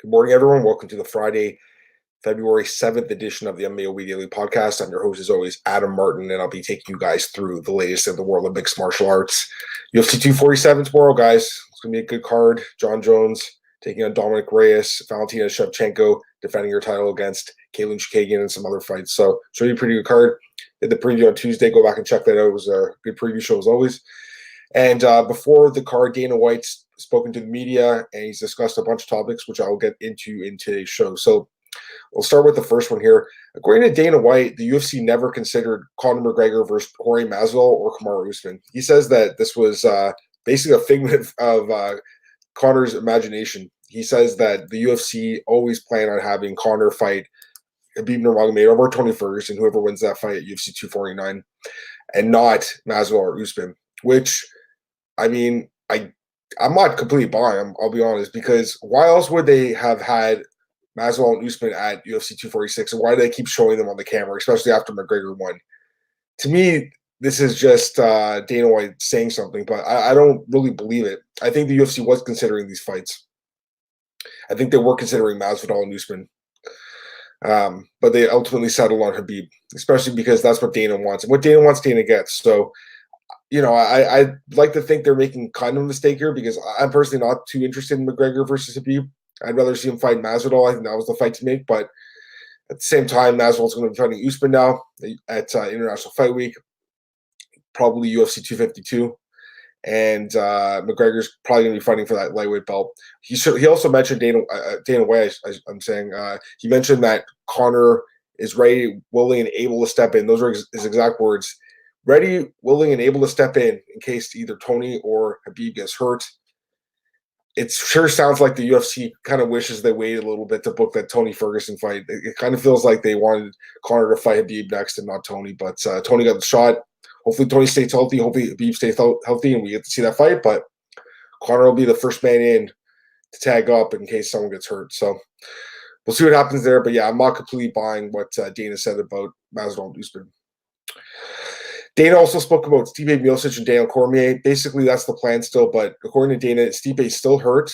Good morning, everyone. Welcome to the Friday, February 7th edition of the MMAOB Daily Podcast. I'm your host, as always, Adam Martin, and I'll be taking you guys through the latest in the world of mixed martial arts. UFC 247 tomorrow, guys. It's going to be a good card. John Jones taking on Dominic Reyes, Valentina Shevchenko defending her title against Katlyn Chookagian and some other fights. So, should be a pretty good card. Did the preview on Tuesday. Go back and check that out. It was a good preview show, as always. And before the card, Dana White's spoken to the media, and he's discussed a bunch of topics, which I will get into in today's show. So we'll start with the first one here. According to Dana White, the UFC never considered Conor McGregor versus Jorge Masvidal or Kamaru Usman. He says that this was basically a figment of Conor's imagination. He says that the UFC always planned on having Conor fight Khabib Nurmagomedov or Tony Ferguson, whoever wins that fight at UFC 249, and not Masvidal or Usman, which, I mean, I'm not completely buying, I'll be honest, because why else would they have had Masvidal and Usman at UFC 246, and why do they keep showing them on the camera, especially after McGregor won? To me, this is just Dana White saying something, but I don't really believe it. I think the UFC was considering these fights. I think they were considering Masvidal and Usman. But they ultimately settled on Khabib, especially because that's what Dana wants. And what Dana wants, Dana gets. So, I'd like to think they're making kind of a mistake here because I'm personally not too interested in McGregor versus Khabib. I'd rather see him fight Masvidal. I think that was the fight to make. But at the same time, Masvidal's going to be fighting Usman now at International Fight Week, probably UFC 252. And McGregor's probably going to be fighting for that lightweight belt. He also mentioned Dana White. He mentioned that Conor is ready, willing, and able to step in. Those are his exact words. Ready, willing, and able to step in case either Tony or Khabib gets hurt. It sure sounds like the UFC kind of wishes they waited a little bit to book that Tony Ferguson fight. It kind of feels like they wanted Conor to fight Khabib next and not Tony, but Tony got the shot. Hopefully Tony stays healthy. Hopefully Khabib stays healthy and we get to see that fight, but Conor will be the first man in to tag up in case someone gets hurt. So we'll see what happens there, but yeah, I'm not completely buying what Dana said about Masvidal and Usman. Dana also spoke about Stipe Miocic and Daniel Cormier. Basically, that's the plan still, but according to Dana, Stipe is still hurt,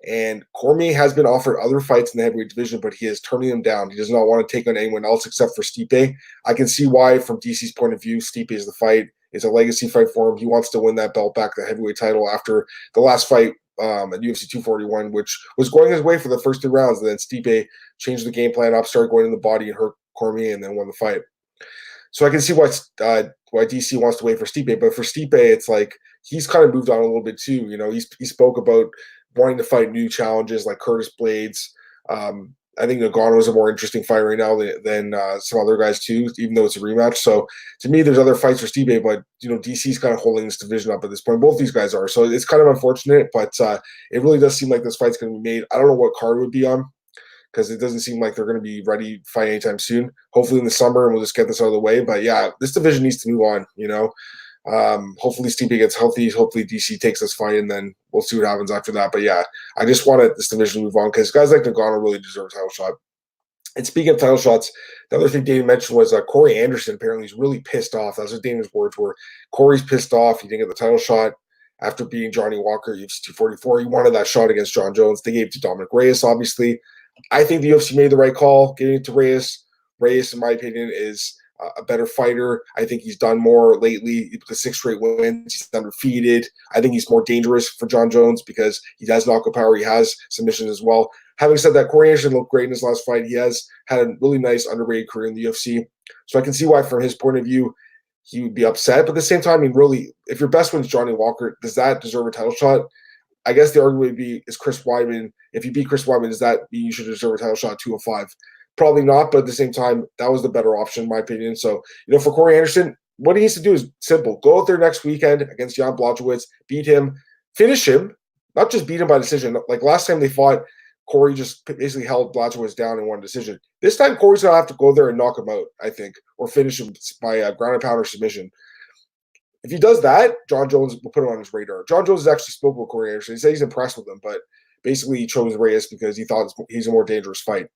and Cormier has been offered other fights in the heavyweight division, but he is turning them down. He does not want to take on anyone else except for Stipe. I can see why, from DC's point of view, Stipe is the fight. It's a legacy fight for him. He wants to win that belt back, the heavyweight title, after the last fight at UFC 241, which was going his way for the first 3 rounds, and then Stipe changed the game plan up, started going in the body and hurt Cormier, and then won the fight. So I can see why DC wants to wait for Stipe, but for Stipe, it's like he's kind of moved on a little bit too. He spoke about wanting to fight new challenges like Curtis Blades. I think Nagano is a more interesting fight right now than some other guys too, even though it's a rematch. So to me, there's other fights for Stipe, but DC's kind of holding this division up at this point. Both these guys are, so it's kind of unfortunate, but it really does seem like this fight's going to be made. I don't know what card it would be on, because it doesn't seem like they're going to be ready to fight anytime soon. Hopefully in the summer, and we'll just get this out of the way. But yeah, this division needs to move on, Hopefully Stipe gets healthy. Hopefully DC takes this fight, and then we'll see what happens after that. But yeah, I just wanted this division to move on because guys like Nagano really deserve a title shot. And speaking of title shots, the other thing Dana mentioned was Corey Anderson apparently is really pissed off. That's what Dana's words were. Corey's pissed off. He didn't get the title shot after beating Johnny Walker at UFC 244. He wanted that shot against John Jones. They gave it to Dominic Reyes, obviously. I think the UFC made the right call getting it to Reyes. Reyes, in my opinion, is a better fighter. I think he's done more lately. The 6 straight wins, he's undefeated. I think he's more dangerous for John Jones because he has knockout power. He has submissions as well. Having said that, Corey Anderson looked great in his last fight. He has had a really nice underrated career in the UFC. So I can see why, from his point of view, he would be upset. But at the same time, I mean, really, if your best win is Johnny Walker, does that deserve a title shot? I guess the argument would be, is Chris Weidman, if you beat Chris Weidman, does that mean you should deserve a title shot at 205? Probably not, but at the same time, that was the better option, in my opinion. So, for Corey Anderson, what he needs to do is simple. Go out there next weekend against Jan Blachowicz, beat him, finish him, not just beat him by decision. Like last time they fought, Corey just basically held Blachowicz down in one decision. This time, Corey's going to have to go there and knock him out, I think, or finish him by a ground and pounder submission. If he does that, John Jones will put him on his radar. John Jones has actually spoken with Corey Anderson. He said he's impressed with him, but basically he chose Reyes because he thought he's a more dangerous fight.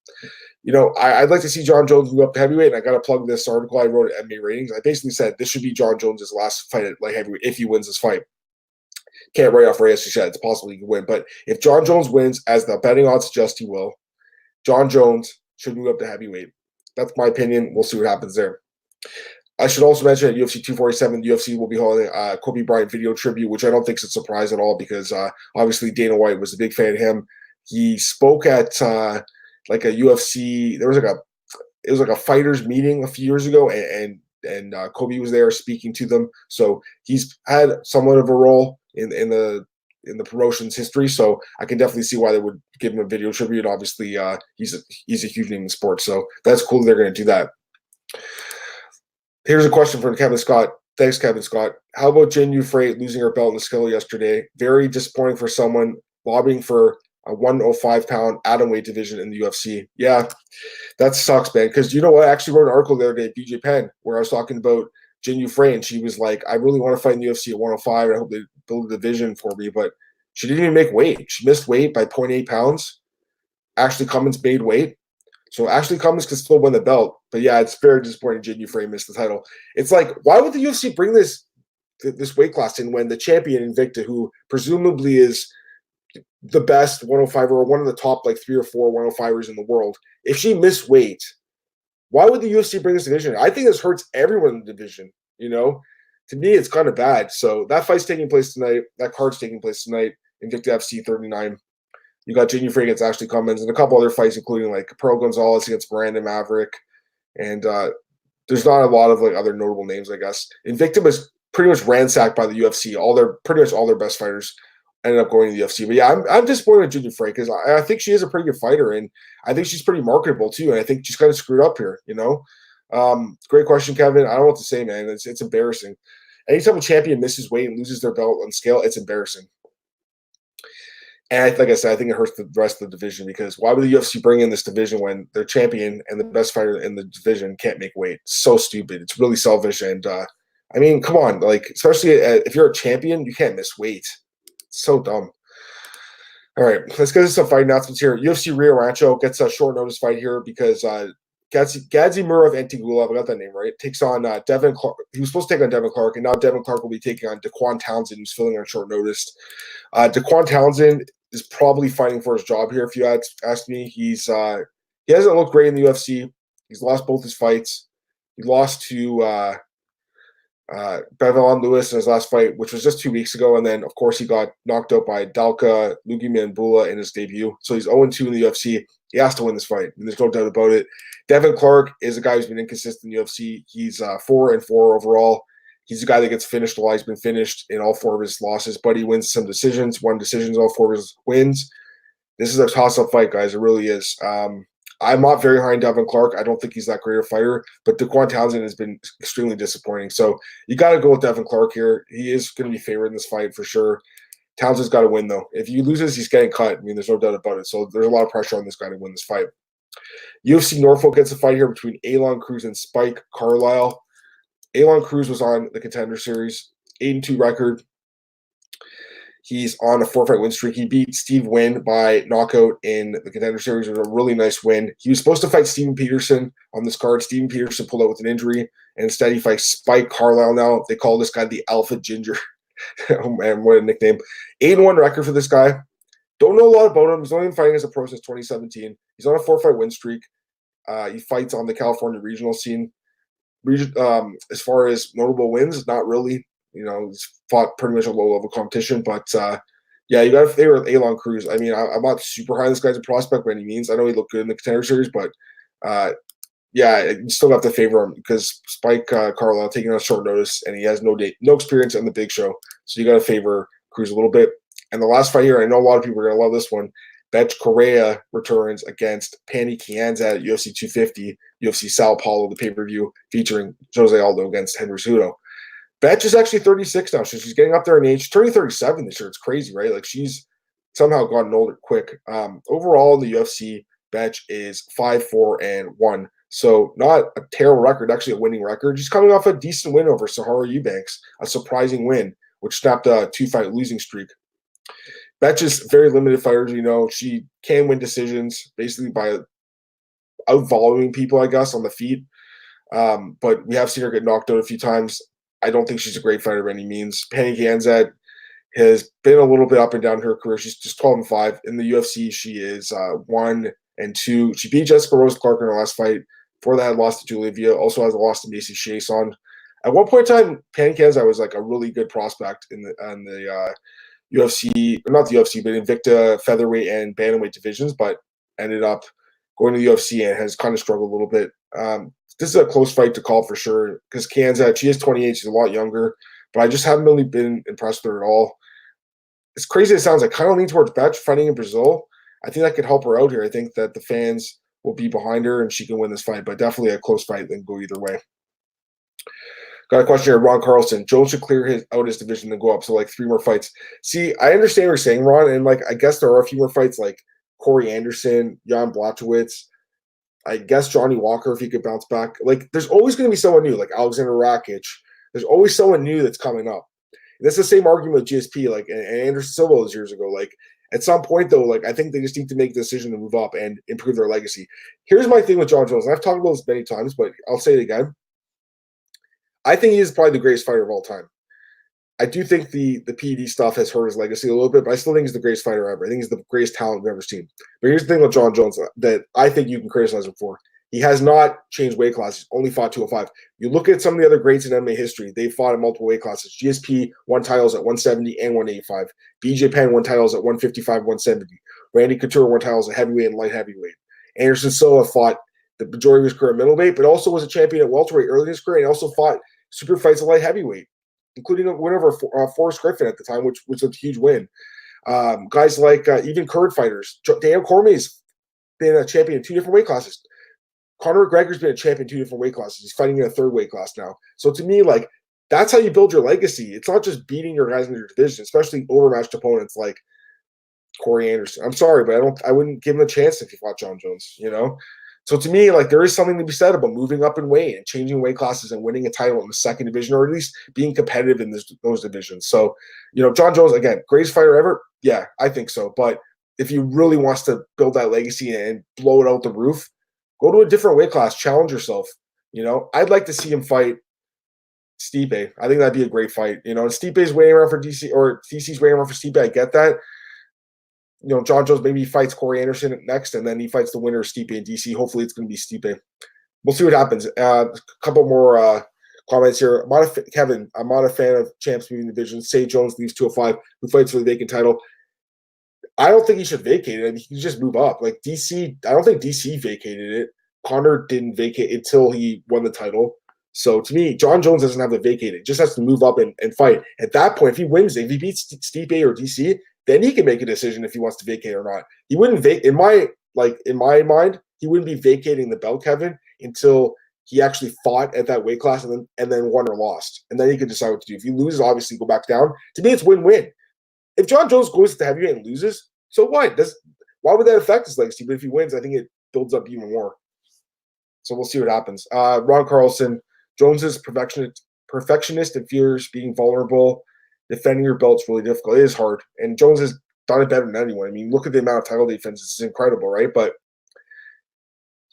I'd like to see John Jones move up to heavyweight, and I got to plug this article I wrote at MMA Ratings. I basically said this should be John Jones' last fight at light heavyweight if he wins this fight. can't write off Reyes. She said it's possible he could win. But if John Jones wins, as the betting odds suggest he will, John Jones should move up to heavyweight. That's my opinion. We'll see what happens there. I should also mention at UFC 247, the UFC will be holding a Kobe Bryant video tribute, which I don't think is a surprise at all because obviously Dana White was a big fan of him. He spoke at like a UFC. There was like a fighters meeting a few years ago, and Kobe was there speaking to them. So he's had somewhat of a role in the promotion's history. So I can definitely see why they would give him a video tribute. Obviously, he's a huge name in the sport, so that's cool. They're going to do that. Here's a question from Kevin Scott. Thanks, Kevin Scott. How about Jin Yufrey losing her belt in the scale yesterday? Very disappointing for someone lobbying for a 105-pound atomweight division in the UFC. Yeah, that sucks, man. Because you know what? I actually wrote an article the other day at BJ Penn where I was talking about Jin Yufrey, and she was like, I really want to fight in the UFC at 105, and I hope they build a division for me. But she didn't even make weight. She missed weight by 0.8 pounds. Ashley Cummins made weight. So Ashley Cummins can still win the belt. But yeah, it's very disappointing Jin Yufrey missed the title. It's like, why would the UFC bring this weight class in when the champion Invicta, who presumably is the best 105 or one of the top like 3 or 4 105ers in the world, if she missed weight, why would the UFC bring this division? I think this hurts everyone in the division, you know? To me, it's kind of bad. So that fight's taking place tonight. That card's taking place tonight. Invicta FC 39. You got Jin Yufrey against Ashley Cummins and a couple other fights, including like Pearl Gonzalez against Miranda Maverick. And there's not a lot of like other notable names, I guess. Invicta was pretty much ransacked by the UFC. Pretty much all their best fighters ended up going to the UFC. But yeah, I'm disappointed in Jin Yufrey because I think she is a pretty good fighter, and I think she's pretty marketable too. And I think she's kind of screwed up here, you know. Great question, Kevin. I don't know what to say, man. It's embarrassing. Anytime a champion misses weight and loses their belt on scale, it's embarrassing. And like I said, I think it hurts the rest of the division because why would the UFC bring in this division when their champion and the best fighter in the division can't make weight? It's so stupid. It's really selfish. And I mean, come on, like especially if you're a champion, you can't miss weight. It's so dumb. All right, let's get into some fight announcements here. UFC Rio Rancho gets a short notice fight here because Gadzi Murov Antigulov, I got that name right, takes on Devin Clark. He was supposed to take on Devin Clark, and now Devin Clark will be taking on Dequean Townsend, who's filling on short notice. Dequean Townsend is probably fighting for his job here. If you ask me, he hasn't looked great in the UFC. He's lost both his fights. He lost to Bevon Lewis in his last fight, which was just 2 weeks ago, and then of course he got knocked out by Dalka Lugimanbula in his debut. So he's 0-2 in the UFC. He has to win this fight, and there's no doubt about it. Devin Clark is a guy who's been inconsistent in the UFC. He's 4-4 overall. He's a guy that gets finished a lot. He's been finished in all 4 of his losses, but he wins some decisions, won decisions, all 4 of his wins. This is a toss-up fight, guys. It really is. I'm not very high on Devin Clark. I don't think he's that great a fighter, but Dequean Townsend has been extremely disappointing. So you got to go with Devin Clark here. He is going to be favored in this fight for sure. Townsend's got to win, though. If he loses, he's getting cut. I mean, there's no doubt about it. So there's a lot of pressure on this guy to win this fight. UFC Norfolk gets a fight here between Aalon, Cruz, and Spike Carlyle. Aalon Cruz was on the Contender Series, 8-2 record. He's on a 4-fight win streak. He beat Steve Wynn by knockout in the Contender Series. It was a really nice win. He was supposed to fight Steven Peterson on this card. Steven Peterson pulled out with an injury, and instead he fights Spike Carlyle now. They call this guy the Alpha Ginger. Oh, man, what a nickname. 8-1 record for this guy. Don't know a lot about him. He's only been fighting as a pro since 2017. He's on a 4-fight win streak. He fights on the California regional scene. As far as notable wins, not really. You know, he's fought pretty much a low-level competition. But, yeah, you got to favor with Aalon Cruz. I mean, I'm not super high on this guy as a prospect by any means. I know he looked good in the Contender Series, but, yeah, you still have to favor him because Spike Carlyle taking on short notice, and he has no experience in the big show. So you got to favor Cruz a little bit. And the last fight here, I know a lot of people are going to love this one. Bethe Correia returns against Pannie Kianzad at UFC 250, UFC Sao Paulo, the pay-per-view, featuring Jose Aldo against Henry Cejudo. Bethe is actually 36 now, so she's getting up there in age. She's turning 37 this year. It's crazy, right? Like, she's somehow gotten older quick. Overall in the UFC, Bethe is 5-4-1. So not a terrible record, actually a winning record. She's coming off a decent win over Sahara Eubanks, a surprising win, which snapped a 2-fight losing streak. Bethe is very limited fighter, you know. She can win decisions basically by out-volume people, I guess, on the feet. But we have seen her get knocked out a few times. I don't think she's a great fighter by any means. Pannie Kianzad has been a little bit up and down her career. She's just 12-5 in the UFC. She is 1-2. She beat Jessica Rose Clark in her last fight. Before that, lost to Julia Villa. Also has a loss to Macy Chiasson. At one point in time, Pannie Kianzad was like a really good prospect in the UFC, or not the UFC, but Invicta featherweight and bantamweight divisions, but ended up going to the UFC and has kind of struggled a little bit. This is a close fight to call for sure because Kianzad, she is 28, she's a lot younger, but I just haven't really been impressed with her at all. As crazy as it sounds, I kind of lean towards Bethe fighting in Brazil. I think that could help her out here. I think that the fans will be behind her and she can win this fight, but definitely a close fight that can go either way. Got a question here, Ron Carlson. Jones should clear out his division and go up, so like 3 more fights. See, I understand what you're saying, Ron, and like I guess there are a few more fights like Corey Anderson, Jan Blachowicz, I guess Johnny Walker if he could bounce back. Like there's always going to be someone new, like Alexander Rakic. There's always someone new that's coming up. And that's the same argument with GSP, like and Anderson Silva was years ago. Like at some point though, like I think they just need to make the decision to move up and improve their legacy. Here's my thing with Jon Jones. And I've talked about this many times, but I'll say it again. I think he is probably the greatest fighter of all time. I do think the PED stuff has hurt his legacy a little bit, but I still think he's the greatest fighter ever. I think he's the greatest talent we've ever seen. But here's the thing with Jon Jones that I think you can criticize him for. He has not changed weight classes, only fought 205. You look at some of the other greats in MMA history, they fought in multiple weight classes. GSP won titles at 170 and 185. BJ Penn won titles at 155, 170. Randy Couture won titles at heavyweight and light heavyweight. Anderson Silva fought the majority of his career at middleweight, but also was a champion at welterweight early in his career and also fought super fights at light heavyweight, including a win over Forrest Griffin at the time, which was a huge win. Guys like even current fighters. Daniel Cormier's been a champion in 2 different weight classes. Conor McGregor's been a champion in 2 different weight classes. He's fighting in a 3rd weight class now. So to me, like, that's how you build your legacy. It's not just beating your guys in your division, especially overmatched opponents like Corey Anderson. I'm sorry, but I wouldn't give him a chance if he fought Jon Jones, you know? So to me, like there is something to be said about moving up in weight and changing weight classes and winning a title in the 2nd division, or at least being competitive in those divisions. So, you know, Jon Jones, again, greatest fighter ever. Yeah, I think so. But if he really wants to build that legacy and blow it out the roof, go to a different weight class, challenge yourself. You know, I'd like to see him fight Stipe. I think that'd be a great fight. You know, and Stipe's waiting around for DC, or DC's waiting around for Stipe. I get that. You know, Jon Jones maybe fights Corey Anderson next, and then he fights the winner of Stipe and DC. Hopefully, it's going to be Stipe. We'll see what happens. A couple more comments here. Kevin, I'm not a fan of champs moving divisions. Say Jones leaves 205, who fights for the vacant title. I don't think he should vacate it. I mean, he can just move up. Like DC, I don't think DC vacated it. Conor didn't vacate until he won the title. So to me, Jon Jones doesn't have to vacate it. He just has to move up and fight. At that point, if he wins, if he beats Stipe or DC, then he can make a decision if he wants to vacate or not. He wouldn't in my mind, he wouldn't be vacating the belt, Kevin, until he actually fought at that weight class and then won or lost. And then he could decide what to do. If he loses, obviously go back down. To me, it's win-win. If Jon Jones goes to heavyweight and loses, so what? Why would that affect his legacy? But if he wins, I think it builds up even more. So we'll see what happens. Ron Carlson, Jones is perfectionist and fears being vulnerable. Defending your belt's really difficult. It is hard. And Jones has done it better than anyone. I mean, look at the amount of title defenses. It's incredible, right? But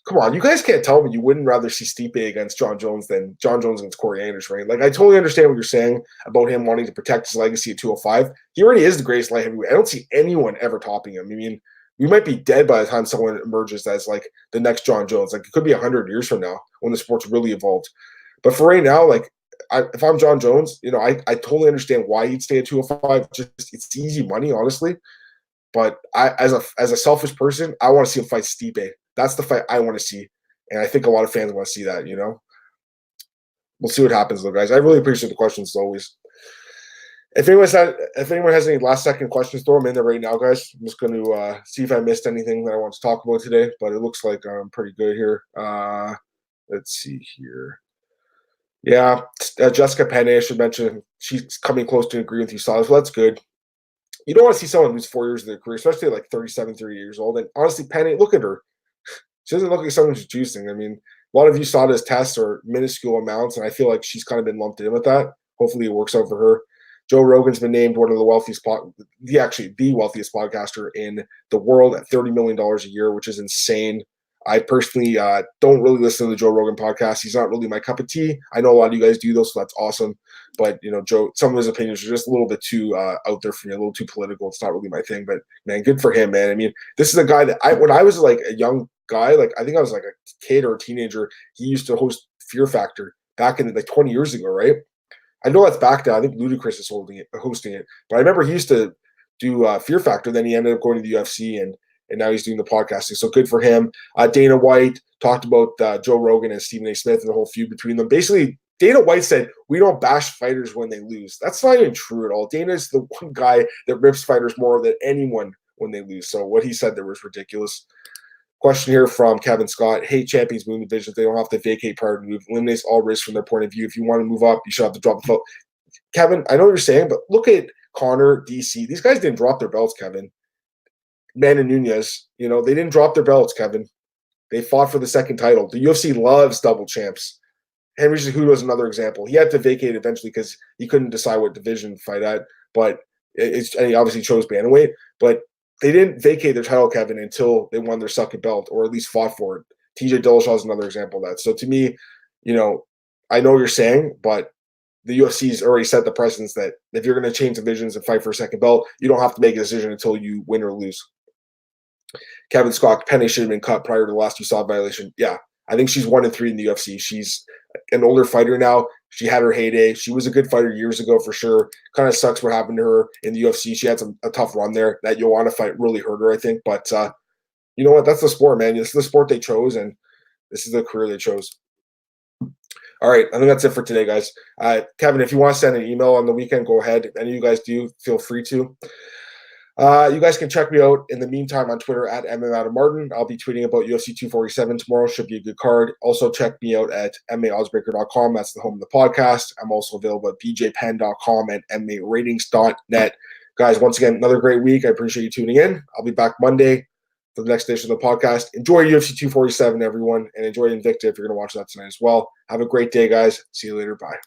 come on, you guys can't tell me you wouldn't rather see Stipe against Jon Jones than Jon Jones against Corey Anderson, right? Like, I totally understand what you're saying about him wanting to protect his legacy at 205. He already is the greatest light heavyweight. I don't see anyone ever topping him. I mean, we might be dead by the time someone emerges as, like, the next Jon Jones. Like, it could be 100 years from now when the sport's really evolved. But for right now, like, if I'm Jon Jones, you know, I totally understand why he'd stay at 205. Just it's easy money, honestly. But as a selfish person, I want to see him fight Stipe. That's the fight I want to see, and I think a lot of fans want to see that. You know, we'll see what happens, though, guys. I really appreciate the questions as always. If anyone has any last second questions, throw them in there right now, guys. I'm just going to see if I missed anything that I want to talk about today, but it looks like I'm pretty good here. Let's see here. Yeah, Jessica Penne, I should mention, she's coming close to agreeing with you, Silas. Well, that's good. You don't want to see someone lose 4 years of their career, especially at like 37, 30 years old. And honestly, Penne, look at her. She doesn't look like someone who's juicing. I mean, a lot of USADA's tests are minuscule amounts, and I feel like she's kind of been lumped in with that. Hopefully it works out for her. Joe Rogan's been named one of the wealthiest, the wealthiest podcaster in the world at $30 million a year, which is insane. I personally don't really listen to the Joe Rogan podcast. He's not really my cup of tea. I know a lot of you guys do though, so that's awesome. But Joe, some of his opinions are just a little bit too out there for me, a little too political. It's not really my thing. But man, good for him, man. I mean, this is a guy that when I was like a young guy, like I think I was like a kid or a teenager, he used to host Fear Factor back in like 20 years ago, right? I know that's back now. I think Ludacris is hosting it. But I remember he used to do Fear Factor. Then he ended up going to the UFC and now he's doing the podcasting. So good for him. Dana White talked about Joe Rogan and Stephen A. Smith and the whole feud between them. Basically, Dana White said, we don't bash fighters when they lose. That's not even true at all. Dana's the one guy that rips fighters more than anyone when they lose. So what he said there was ridiculous. Question here from Kevin Scott. Hey, champions moving divisions. They don't have to vacate prior to move. Eliminates all risks from their point of view. If you want to move up, you should have to drop the belt. Kevin, I know what you're saying, but look at Conor, DC. These guys didn't drop their belts, Kevin. Man and Nunez, they didn't drop their belts, Kevin. They fought for the second title. The UFC loves double champs. Henry Cejudo is another example. He had to vacate eventually because he couldn't decide what division to fight at, and he obviously chose bantamweight. But they didn't vacate their title, Kevin, until they won their second belt or at least fought for it. TJ Dillashaw is another example of that. So to me, I know what you're saying, but the UFC's already set the precedence that if you're going to change divisions and fight for a second belt, you don't have to make a decision until you win or lose. Kevin Scott, Penne should have been cut prior to the last USADA violation. Yeah, I think she's 1-3 in the UFC. She's an older fighter now. She had her heyday. She was a good fighter years ago for sure. Kind of sucks what happened to her in the UFC. She had a tough run there. That Joanna fight really hurt her, I think. But you know what? That's the sport, man. This is the sport they chose, and this is the career they chose. All right, I think that's it for today, guys. Kevin, if you want to send an email on the weekend, go ahead. If any of you guys do, feel free to. You guys can check me out in the meantime on Twitter at MMAOB. I'll be tweeting about UFC 247 tomorrow. Should be a good card. Also, check me out at MMAOddsbreaker.com. That's the home of the podcast. I'm also available at bjpenn.com and MMAratings.net. Guys, once again, another great week. I appreciate you tuning in. I'll be back Monday for the next edition of the podcast. Enjoy UFC 247, everyone, and enjoy Invicta if you're going to watch that tonight as well. Have a great day, guys. See you later. Bye.